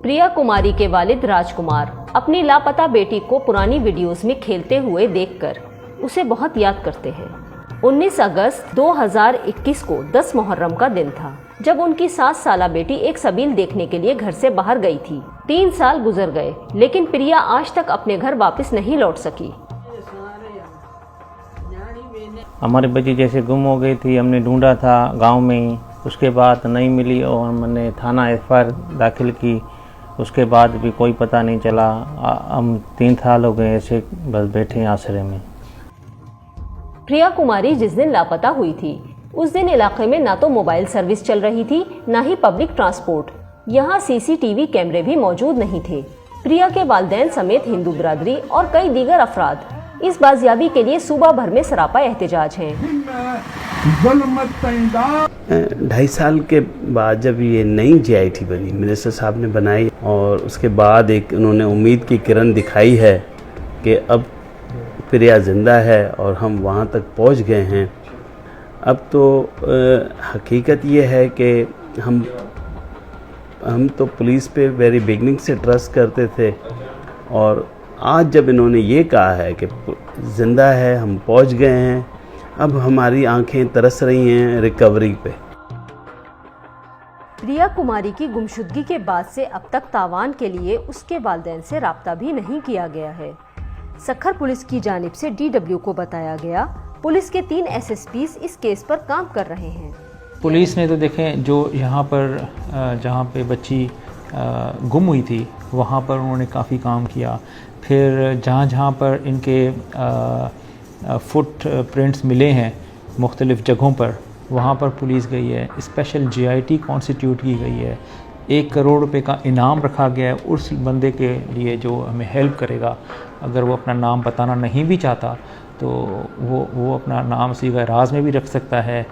प्रिया कुमारी के वालिद राजकुमार अपनी लापता बेटी को पुरानी वीडियोस में खेलते हुए देखकर उसे बहुत याद करते हैं। 19 अगस्त 2021 को 10 मुहर्रम का दिन था, जब उनकी 7 साला बेटी एक सबील देखने के लिए घर से बाहर गई थी। 3 साल गुजर गए, लेकिन प्रिया आज तक अपने घर वापस नहीं लौट सकी। हमारी बच्ची जैसे गुम हो गई थी, हमने ढूंढा था गांव में ही, उसके बाद नहीं मिली और हमने थाना एफआईआर दाखिल की। उसके बाद भी कोई पता नहीं चला। हम 3 साल हो गए ऐसे बस बैठे हैं आसरे में। प्रिया कुमारी जिस दिन लापता हुई थी, उस दिन इलाके में ना तो मोबाइल सर्विस चल रही थी, ना ही पब्लिक ट्रांसपोर्ट। यहाँ सीसीटीवी कैमरे भी मौजूद नहीं थे। प्रिया के वालिदैन समेत हिंदू बिरादरी और कई दीगर अफराद इस बाजियाबी के लिए सूबा भर में सरापा एहतजाज हैं। 2.5 साल के बाद जब ये नई GIT बनी, मिनिस्टर साहब ने बनाई, और उसके बाद एक उन्होंने उम्मीद की किरण दिखाई है कि अब प्रिया जिंदा है और हम वहाँ तक पहुँच गए हैं। अब तो हकीकत ये है कि हम तो पुलिस पे वेरी बिगनिंग से ट्रस्ट करते थे, और आज जब इन्होंने ये कहा है कि ज़िंदा है, हम पहुंच गए हैं, अब हमारी आंखें तरस रही हैं रिकवरी पे। प्रिया कुमारी की गुमशुदगी के बाद से अब तक तावान के लिए उसके वालिदैन से राब्ता भी नहीं किया गया है। सक्खर पुलिस की जानिब से DW को बताया गया, पुलिस के 3 SSPs इस केस पर काम कर रहे हैं। पुलिस ने तो देखें, जो यहाँ पर जहाँ पे बच्ची गुम हुई थी वहाँ पर उन्होंने काफ़ी काम किया। फिर जहाँ पर इनके फुट प्रिंट्स मिले हैं मुख्तलिफ़ जगहों पर, वहाँ पर पुलिस गई है। स्पेशल GIT कॉन्स्टिट्यूट की गई है। 1 करोड़ रुपए का इनाम रखा गया है उस बंदे के लिए जो हमें हेल्प करेगा। अगर वो अपना नाम बताना नहीं भी चाहता तो वो अपना नाम सीगा राज में भी रख सकता है।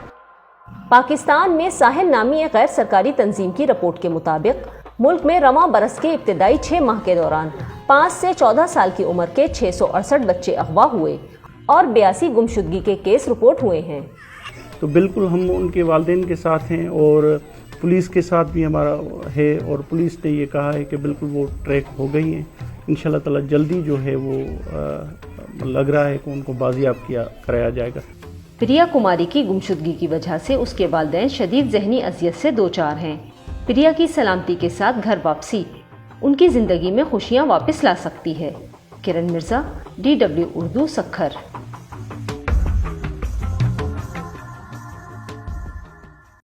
पाकिस्तान में साहिल नामी एक गैर सरकारी तंजीम की रिपोर्ट के मुताबिक मुल्क में रवां बरस के इब्तिदाई 6 माह के दौरान 5 से 14 साल की उम्र के 668 बच्चे अगवा हुए और 82 गुमशुदगी के केस रिपोर्ट हुए हैं। तो बिल्कुल हम उनके वालिदैन के साथ हैं और पुलिस के साथ भी हमारा है, और पुलिस ने ये कहा है कि बिल्कुल वो ट्रैक हो गई हैं। इंशाल्लाह ताला जल्दी जो है वो लग रहा है कि उनको बाजियाब कराया जाएगा। प्रिया कुमारी की गुमशुदगी की वजह से उसके वालिदैन शदीद ज़हनी अजियत से दो-चार हैं। प्रिया की सलामती के साथ घर वापसी उनकी ज़िंदगी में खुशियाँ वापस ला सकती है। किरण मिर्ज़ा, DW उर्दू, सक्खर।